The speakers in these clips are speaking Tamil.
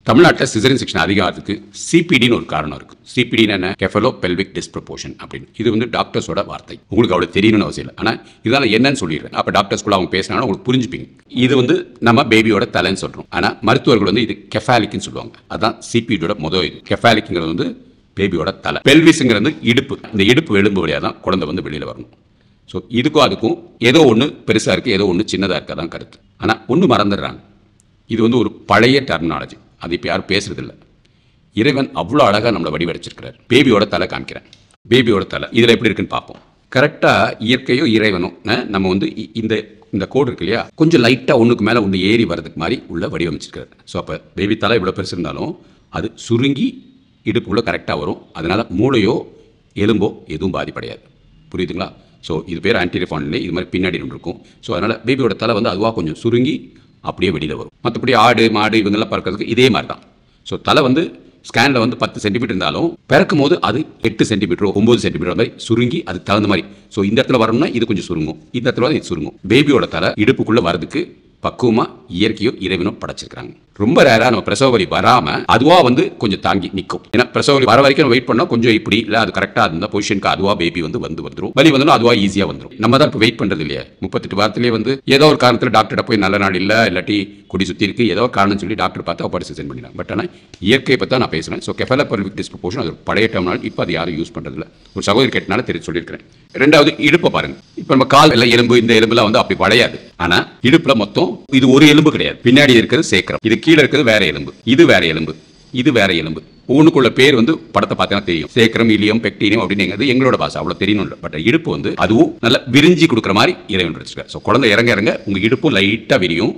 தமிழ்நாட்டில் சிசரியன் செக்ஷன் அதிகம் ஆகிறதுக்கு சிபிடின்னு ஒரு காரணம் இருக்கு. சிபிடின்னு என்ன? கெஃபலோ பெல்விக் டிஸ்ப்ரொபோர்ஷன் அப்படின்னு. இது வந்து டாக்டர்ஸோட வார்த்தை. உங்களுக்கு அவ்வளோ தெரியணும்னு அவசியம் இல்லை. ஆனால் இதனால என்னன்னு சொல்லிடுறேன். அப்போ டாக்டர்ஸ்குள்ள அவங்க பேசினாலும் உங்களுக்கு புரிஞ்சுப்பீங்க. இது வந்து நம்ம பேபியோட தலைன்னு சொல்றோம். ஆனால் மருத்துவர்கள் வந்து இது கெஃபாலிக்னு சொல்லுவாங்க. அதான் சிபிடியோட முதல் இது. கெஃபாலிக்ங்கிறது வந்து பேபியோட தலை. பெல்விஸ்ங்கிறது இடுப்பு. இந்த இடுப்பு எலும்பு வழியாக தான் குழந்தை வந்து வெளியில் வரணும். ஸோ இதுக்கும் அதுக்கும் ஏதோ ஒன்று பெருசாக இருக்குது, ஏதோ ஒன்று சின்னதாக இருக்கா தான் கருத்து. ஆனால் ஒன்று மறந்துடுறாங்க. இது வந்து ஒரு பழைய டெர்மினாலஜி. அது இப்போ யாரும் பேசுறதில்ல. இறைவன் அவ்வளோ அழகாக நம்மளை வடிவடைச்சிருக்கிறார். பேபியோட தலை காமிக்கிறேன். பேபியோட தலை இதில் எப்படி இருக்குன்னு பார்ப்போம். கரெக்டாக இயற்கையோ இறைவனோ நம்ம வந்து இந்த கோடு இருக்கு இல்லையா, கொஞ்சம் லைட்டாக ஒன்றுக்கு மேலே ஒன்று ஏறி வரதுக்கு மாதிரி உள்ள வடிவமைச்சிருக்கிறார். ஸோ அப்போ பேபி தலை இவ்வளோ பெருசு இருந்தாலும் அது சுருங்கி இடுப்புக்குள்ளே கரெக்டாக வரும். அதனால் மூளையோ எலும்போ எதுவும் பாதிப்படையாது. புரியுதுங்களா? ஸோ இது பேர் ஆன்டீரியர் ஃபாண்டலே. இது மாதிரி பின்னாடி ஒன்று இருக்கும். ஸோ அதனால் பேபியோட தலை வந்து அதுவாக கொஞ்சம் சுருங்கி அப்படியே வெளியில் வரும். மற்றபடி ஆடு மாடு இவங்கெல்லாம் பறக்கிறதுக்கு இதே மாதிரி தான். ஸோ தலை வந்து ஸ்கேனில் வந்து 10 சென்டிமீட்டர் இருந்தாலும் பிறக்கும் போது அது 8 சென்டிமீட்டரோ 9 சென்டிமீட்டர் மாதிரி சுருங்கி அதுக்கு தகுந்த மாதிரி. ஸோ இந்த இடத்துல வரணும்னா இது கொஞ்சம் சுருங்கும், இந்த இடத்துல இது சுருங்கும். பேபியோட தலை இடுப்புக்குள்ளே வரதுக்கு பக்குவமாக இயற்கையோ இறைவனோ படைச்சிருக்கிறாங்க. ரொம்ப ரேராக நம்ம பிரசவ வலி வராமல் அதுவாக வந்து கொஞ்சம் தாங்கி நிற்கும். ஏன்னா பிரசவ வலி வர வரைக்கும் வெயிட் பண்ணால் கொஞ்சம் இப்படி இல்லை, அது கரெக்டாக இருந்தால் பொசிஷனுக்கு அதுவாக பேபி வந்து வந்துடும். வலி வந்தாலும் அதுவாக ஈஸியாக வந்துடும். நம்ம தான் இப்போ வெயிட் பண்ணுறது இல்லையா. 38 வாரத்திலே வந்து ஏதோ ஒரு காரணத்தில் டாக்டர்கிட்ட போய் நல்ல நாள் இல்லை, இல்லாட்டி குடி சுற்றி இருக்குது, ஏதோ காரணம் சொல்லி டாக்டர் பார்த்து ஆப்பரேஷன் சென்ட் பண்ணிடலாம். பட் ஆனால் இயற்கையை பற்றி தான் நான் பேசுகிறேன். ஸோ கெஃபலோ பெல்விக் டிஸ்ப்ரொபோர்ஷன் அது ஒரு பழைய டெர்மினாலஜி. இப்போ அது யாரும் யூஸ் பண்ணுறதில்ல. ஒரு சகோதரி கேட்டனால தெரிஞ்சு சொல்லியிருக்கிறேன். ரெண்டாவது இடுப்பை பாருங்க. இப்போ நம்ம கால் எல்லாம் எலும்பு, இந்த எலும்புலாம் வந்து அப்படி வளையாது. ஆனால் இடுப்பில் மொத்தம் இது ஒரு எலும்பு கிடையாது. பின்னாடி இருக்கிறது சேக்கரம், இது கீழே இருக்கிறது வேற எலும்பு, இது வேற எலும்பு, இது வேற எலும்பு. ஒவ்வொன்றுக்குள்ள பேர் வந்து படத்தை பார்த்தீங்கன்னா தெரியும். சேக்கரம், இலியம், பெக்டீனியம் அப்படிங்கிறது எங்களோட பாஷை, அவ்வளோ தெரியணும் இல்லை. பட் இடுப்பு வந்து அதுவும் நல்லா விரிஞ்சி கொடுக்குற மாதிரி இறைவன் வச்சிருக்காரு. ஸோ குழந்தை இறங்க இறங்க உங்க இடுப்பும் லைட்டாக விரியும்,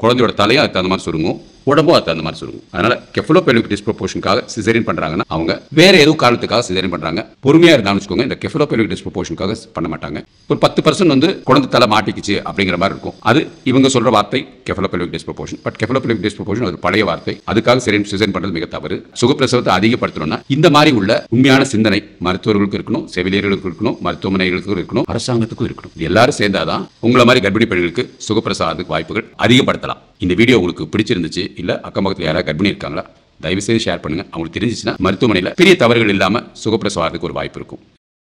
குழந்தையோட தலையும் அதுக்கு தகுந்த மாதிரி சுருங்கும், உடம்பும் அதுக்கு தகுந்த மாதிரி சுருங்கும். அதனால கெஃபலோ பெல்விக் டிஸ்ப்ரொபோர்ஷனுக்காக சிசேரியன் பண்றாங்கன்னா அவங்க வேற ஏதோ காரணத்துக்காக சிசேரியன் பண்றாங்க. பொறுமையா இருந்தாலும் வச்சுக்கோங்க, இந்த கெஃபலோ பெல்விக் டிஸ்ப்ரொபோர்ஷனுக்காக பண்ண மாட்டாங்க. ஒரு 10% வந்து குழந்தை தலை மாட்டிக்கிச்சு அப்படிங்கிற மாதிரி இருக்கும். அது இவங்க சொல்ற வார்த்தை கெஃபலோ பெல்விக் டிஸ்ப்ரொபோர்ஷன். பட் கெஃபலோ பெல்விக் டிஸ்ப்ரொபோர்ஷன் ஒரு பழைய வார்த்தை. அதுக்காக சிசேரியன் பண்றது மிக தவறு. சுகப்பிரசவத்தை அதிகப்படுத்தணும்னா இந்த மாதிரி உள்ள உண்மையான சிந்தனை மருத்துவர்களுக்கு இருக்கணும், செவிலியர்களுக்கு இருக்கணும், மருத்துவமனைகளுக்கும் இருக்கணும், அரசாங்கத்துக்கும் இருக்கணும். எல்லாரும் சேர்ந்தாதான் உங்களை மாதிரி கர்ப்பிணி பெண்களுக்கு சுகப்பிரசவத்துக்கு வாய்ப்புகள் அதிகப்படுத்தலாம். இந்த வீடியோ உங்களுக்கு பிடிச்சிருந்துச்சு இல்ல அக்கம் பக்கத்தில் யாராவது கர்ப்பிணி இருக்காங்களா, தயவு செய்து ஷேர் பண்ணுங்க. அவங்களுக்கு தெரிஞ்சிச்சுன்னா மருத்துவமனையில் பெரிய தவறுகள் இல்லாமல் சுகப்பிரசவத்துக்கு ஒரு வாய்ப்பு இருக்கும்.